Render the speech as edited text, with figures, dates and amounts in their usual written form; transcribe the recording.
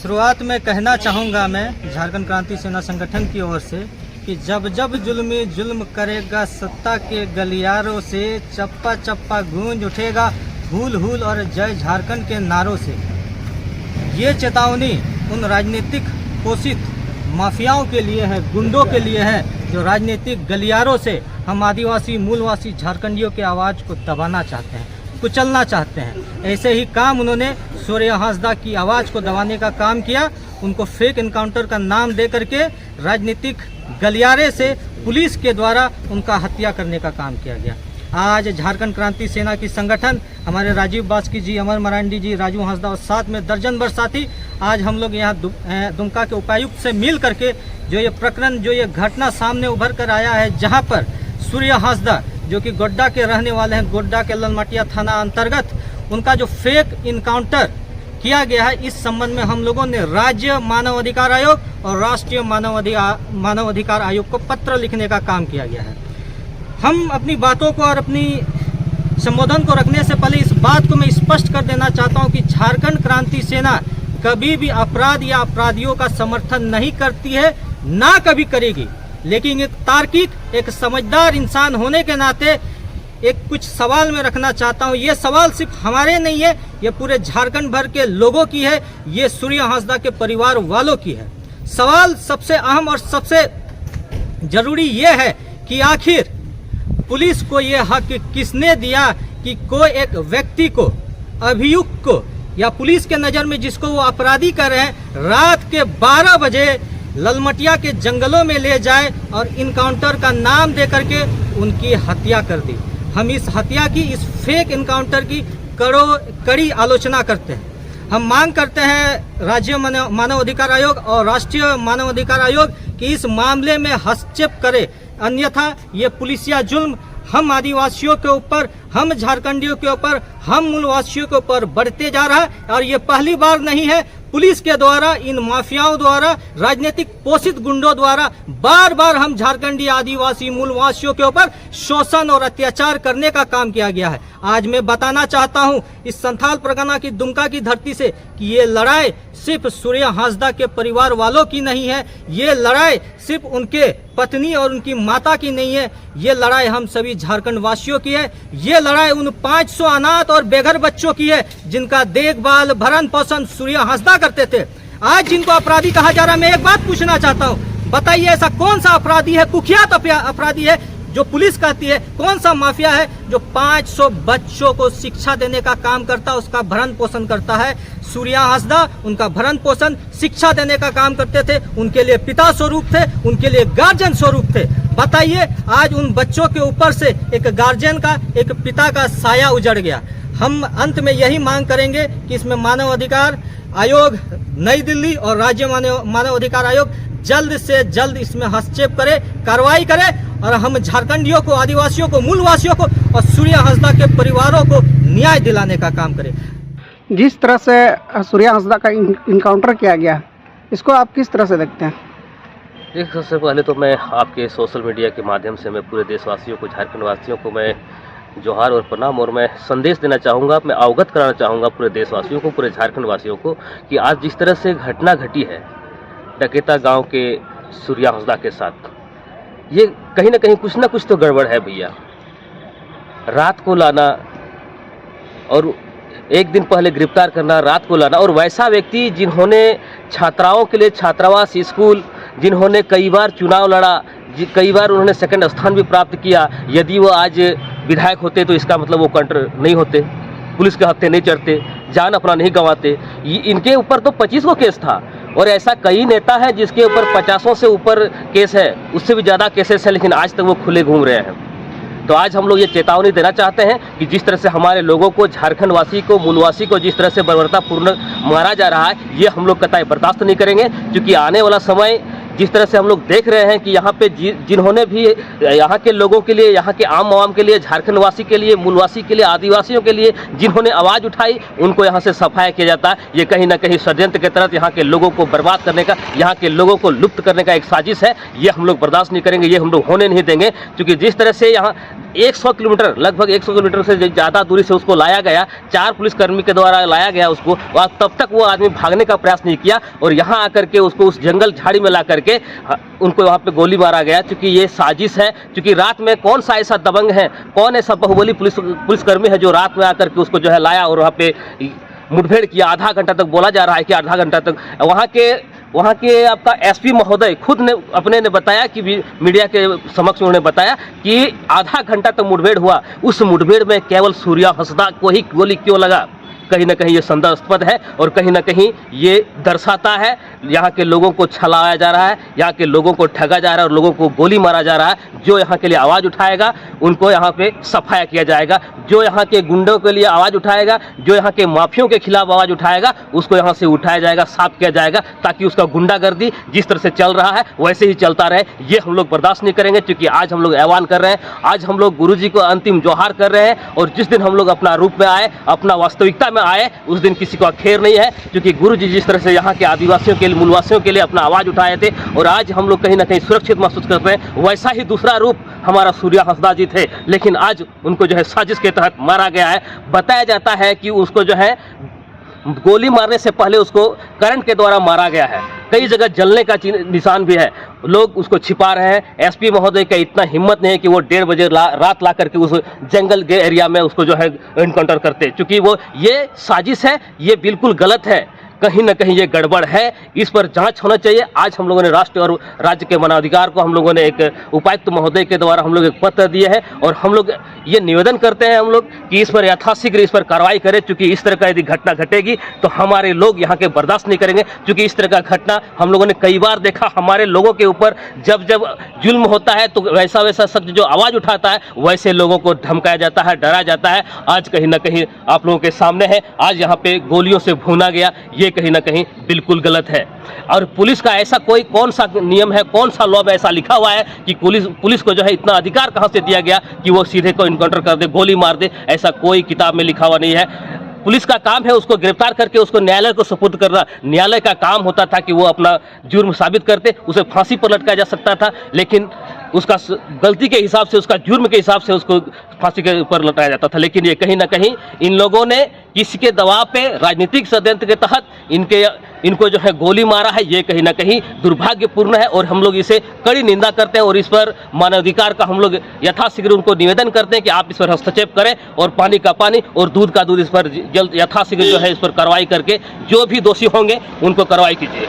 शुरुआत में कहना चाहूँगा मैं झारखंड क्रांति सेना संगठन की ओर से कि जब जब जुल्मी जुल्म करेगा सत्ता के गलियारों से, चप्पा चप्पा गूंज उठेगा हूल हूल और जय झारखंड के नारों से। ये चेतावनी उन राजनीतिक पोषित माफियाओं के लिए है, गुंडों के लिए है, जो राजनीतिक गलियारों से हम आदिवासी मूलवासी झारखंडियों के आवाज़ को दबाना चाहते हैं, कुचलना चाहते हैं। ऐसे ही काम उन्होंने सूर्या हांसदा की आवाज़ को दबाने का काम किया। उनको फेक इनकाउंटर का नाम दे करके राजनीतिक गलियारे से पुलिस के द्वारा उनका हत्या करने का काम किया गया। आज झारखंड क्रांति सेना की संगठन, हमारे राजीव बास्की जी, अमर मरांडी जी, राजू हांसदा और साथ में दर्जन भर साथी, आज हम लोग यहाँ दुमका के उपायुक्त से मिल करके जो ये प्रकरण, जो ये घटना सामने उभर कर आया है, जहाँ पर सूर्या हांसदा जो कि गोड्डा के रहने वाले हैं, गोड्डा के ललमटिया थाना अंतर्गत, उनका जो फेक इनकाउंटर किया गया है, इस संबंध में हम लोगों ने राज्य मानव अधिकार आयोग और राष्ट्रीय मानव अधिकार आयोग को पत्र लिखने का काम किया गया है। हम अपनी बातों को और अपनी संबोधन को रखने से पहले इस बात को मैं स्पष्ट कर देना चाहता हूं कि झारखंड क्रांति सेना कभी भी अपराध या अपराधियों का समर्थन नहीं करती है, ना कभी करेगी। लेकिन एक तार्किक, एक समझदार इंसान होने के नाते एक कुछ सवाल मैं रखना चाहता हूं। ये सवाल सिर्फ हमारे नहीं है, ये पूरे झारखंड भर के लोगों की है, ये सूर्या हांसदा के परिवार वालों की है। सवाल सबसे अहम और सबसे जरूरी ये है कि आखिर पुलिस को ये हक किसने दिया कि कोई एक व्यक्ति को, अभियुक्त को, या पुलिस के नज़र में जिसको वो अपराधी कर रहे हैं, रात के 12 बजे ललमटिया के जंगलों में ले जाए और इनकाउंटर का नाम दे करके उनकी हत्या कर दी। हम इस हत्या की, इस फेक इनकाउंटर की कड़ी आलोचना करते हैं। हम मांग करते हैं राज्य मानव अधिकार आयोग और राष्ट्रीय मानव अधिकार आयोग कि इस मामले में हस्तक्षेप करे, अन्यथा ये पुलिसिया जुल्म हम आदिवासियों के ऊपर, हम झारखंडियों के ऊपर, हम मूलवासियों के ऊपर बढ़ते जा रहा है। और ये पहली बार नहीं है, पुलिस के द्वारा, इन माफियाओं द्वारा, राजनीतिक पोषित गुंडों द्वारा बार बार हम झारखंडी आदिवासी मूलवासियों के ऊपर शोषण और अत्याचार करने का काम किया गया है। आज मैं बताना चाहता हूं इस संथाल परगना की दुमका की धरती से कि ये लड़ाई सिर्फ सूर्या हांसदा के परिवार वालों की नहीं है, ये लड़ाई सिर्फ उनके पत्नी और उनकी माता की नहीं है, ये लड़ाई हम सभी झारखंड वासियों की है। ये लड़ाई उन 500 अनाथ और बेघर बच्चों की है जिनका देखभाल, भरण पोषण सूर्या हांसदा करते थे। आज जिनको अपराधी कहा जा रहा है, मैं एक बात पूछना चाहता हूँ, बताइए ऐसा कौन सा अपराधी है, कुख्यात अपराधी है जो पुलिस कहती है, कौन सा माफिया है जो 500 बच्चों को शिक्षा देने का काम करता है, उसका भरण पोषण करता है? सूर्या हांसदा उनका भरण पोषण, शिक्षा देने का काम करते थे, उनके लिए पिता स्वरूप थे, उनके लिए गार्जियन स्वरूप थे। बताइए आज उन बच्चों के ऊपर से एक गार्जियन का, एक पिता का साया उजड़ गया। हम अंत में यही मांग करेंगे कि इसमें मानव अधिकार आयोग नई दिल्ली और राज्य मानव अधिकार आयोग जल्द से जल्द इसमें हस्तक्षेप करे, कार्रवाई करे और हम झारखंडियों को, आदिवासियों को, मूलवासियों को और सूर्या हांसदा के परिवारों को न्याय दिलाने का काम करें। जिस तरह से सूर्या हांसदा का इनकाउंटर किया गया, इसको आप किस तरह से देखते हैं? देखिए, सबसे पहले तो मैं आपके सोशल मीडिया के माध्यम से मैं पूरे देशवासियों को, झारखंड वासियों को मैं जोहार और प्रणाम और मैं संदेश देना चाहूँगा, मैं अवगत कराना चाहूँगा पूरे देशवासियों को, पूरे झारखंड वासियों को कि आज जिस तरह से घटना घटी है डकेता गांव के सूर्या हांसदा के साथ, ये कहीं ना कुछ तो गड़बड़ है भैया। रात को लाना और एक दिन पहले गिरफ्तार करना, रात को लाना, और वैसा व्यक्ति जिन्होंने छात्राओं के लिए छात्रावास स्कूल, जिन्होंने कई बार चुनाव लड़ा, कई बार उन्होंने सेकंड स्थान भी प्राप्त किया, यदि वो आज विधायक होते तो इसका मतलब वो कंटर नहीं होते, पुलिस के हत्थे नहीं चढ़ते, जान अपना नहीं गंवाते। इनके ऊपर तो 25 को केस था और ऐसा कई नेता है जिसके ऊपर 50 से ऊपर केस है, उससे भी ज़्यादा केसेस हैं, लेकिन आज तक वो खुले घूम रहे हैं। तो आज हम लोग ये चेतावनी देना चाहते हैं कि जिस तरह से हमारे लोगों को, झारखंड वासी को, मूलवासी को जिस तरह से बर्बरतापूर्ण मारा जा रहा है, ये हम लोग कतई बर्दाश्त नहीं करेंगे, क्योंकि आने वाला समय जिस तरह से हम लोग देख रहे हैं कि यहाँ पे जिन्होंने भी यहाँ के लोगों के लिए, यहाँ के आम आवाम के लिए, झारखंड वासी के लिए, मूलवासी के लिए, आदिवासियों के लिए जिन्होंने आवाज़ उठाई, उनको यहाँ से सफाया किया जाता है। ये कहीं ना कहीं षड्यंत्र के तहत यहाँ के लोगों को बर्बाद करने का, यहाँ के लोगों को लुप्त करने का एक साजिश है। ये हम लोग बर्दाश्त नहीं करेंगे, ये हम लोग होने नहीं देंगे। क्योंकि जिस तरह से यहाँ 100 किलोमीटर, लगभग 100 किलोमीटर से ज़्यादा दूरी से उसको लाया गया, 4 पुलिसकर्मी के द्वारा लाया गया उसको, और तब तक वो आदमी भागने का प्रयास नहीं किया और यहाँ आकर के उसको उस जंगल झाड़ी में ला करके उनको वहाँ पे गोली मारा गया। क्योंकि ये साजिश है। क्योंकि रात में कौन सा ऐसा दबंग है, कौन ऐसा बाहुबली पुलिसकर्मी है जो रात में आकर के उसको जो है लाया और वहाँ पे मुठभेड़ किया। आधा घंटा तक बोला जा रहा है कि आधा घंटा तक वहाँ के आपका एसपी महोदय खुद ने अपने ने बताया कि मीडिया के समक्ष उन्होंने बताया कि आधा घंटा तक मुठभेड़ हुआ। उस मुठभेड़ में केवल सूर्या हंसदा को ही गोली क्यों लगा? कहीं ना कहीं ये संदेहास्पद है और कहीं ना कहीं ये दर्शाता है यहाँ के लोगों को छलाया जा रहा है, यहाँ के लोगों को ठगा जा रहा है और लोगों को गोली मारा जा रहा है। जो यहाँ के लिए आवाज़ उठाएगा उनको यहाँ पे सफाया किया जाएगा। जो यहाँ के गुंडों के लिए आवाज़ उठाएगा, जो यहाँ के माफियों के खिलाफ आवाज़ उठाएगा, उसको यहाँ से उठाया जाएगा, साफ किया जाएगा, ताकि उसका गुंडागर्दी जिस तरह से चल रहा है वैसे ही चलता रहे। ये हम लोग बर्दाश्त नहीं करेंगे। क्योंकि आज हम लोग ऐवान कर रहे हैं, आज हम लोग गुरुजी को अंतिम जोहार कर रहे हैं और जिस दिन हम लोग अपना रूप में आए, अपना वास्तविकता में आए, उस दिन किसी को खैर नहीं है। क्योंकि गुरुजी जिस तरह से यहाँ के आदिवासियों के लिए, मूलवासियों के लिए अपना आवाज़ उठाए थे और आज हम लोग कहीं ना कहीं सुरक्षित महसूस करते हैं, वैसा ही दूसरा रूप हमारा सूर्या हंसदा जी थे। लेकिन आज उनको जो है साजिश के तहत मारा गया है। बताया जाता है कि उसको जो है गोली मारने से पहले उसको करंट के द्वारा मारा गया है। कई जगह जलने का निशान भी है। लोग उसको छिपा रहे हैं। एसपी महोदय का इतना हिम्मत नहीं है कि वो 1:30 बजे रात ला करके उस जंगल के एरिया में उसको जो है एनकाउंटर करते। क्योंकि वो ये साजिश है, ये बिल्कुल गलत है। कहीं ना कहीं ये गड़बड़ है, इस पर जांच होना चाहिए। आज हम लोगों ने राष्ट्र और राज्य के मानवाधिकार को हम लोगों ने एक उपायुक्त महोदय के द्वारा हम लोग एक पत्र दिए हैं और हम लोग ये निवेदन करते हैं हम लोग कि इस पर यथाशीघ्र इस पर कार्रवाई करें। क्योंकि इस तरह का यदि घटना घटेगी तो हमारे लोग यहाँ के बर्दाश्त नहीं करेंगे। क्योंकि इस तरह का घटना हम लोगों ने कई बार देखा। हमारे लोगों के ऊपर जब जब जुल्म होता है तो वैसा वैसा शख्स जो आवाज़ उठाता है वैसे लोगों को धमकाया जाता है, डराया जाता है। आज कहीं ना कहीं आप लोगों के सामने है, आज यहाँ पे गोलियों से भूना गया। ये कहीं ना कहीं बिल्कुल गलत है। और पुलिस का ऐसा कोई कौन सा नियम है, कौन सा लॉ में ऐसा लिखा हुआ है कि पुलिस को जो है इतना अधिकार कहां से दिया गया कि वो सीधे को इनकाउंटर कर दे, गोली मार दे? ऐसा कोई किताब में लिखा हुआ नहीं है। पुलिस का काम है उसको गिरफ्तार करके उसको न्यायालय को सुपुर्द करना। न्यायालय का काम होता था कि वो अपना जुर्म साबित करते, उसे फांसी पर लटकाया जा सकता था। लेकिन उसका गलती के हिसाब से, उसका जुर्म के हिसाब से उसको फांसी के ऊपर लटाया जाता था। लेकिन ये कहीं ना कहीं इन लोगों ने किसी के दबाव पे, राजनीतिक षड्यंत्र के तहत इनको जो है गोली मारा है। ये कहीं ना कहीं दुर्भाग्यपूर्ण है और हम लोग इसे कड़ी निंदा करते हैं और इस पर मानवाधिकार का हम लोग यथाशीघ्र उनको निवेदन करते हैं कि आप इस पर हस्तक्षेप करें और पानी का पानी और दूध का दूध इस पर जल्द यथाशीघ्र जो है इस पर कार्रवाई करके जो भी दोषी होंगे उनको कार्रवाई कीजिए।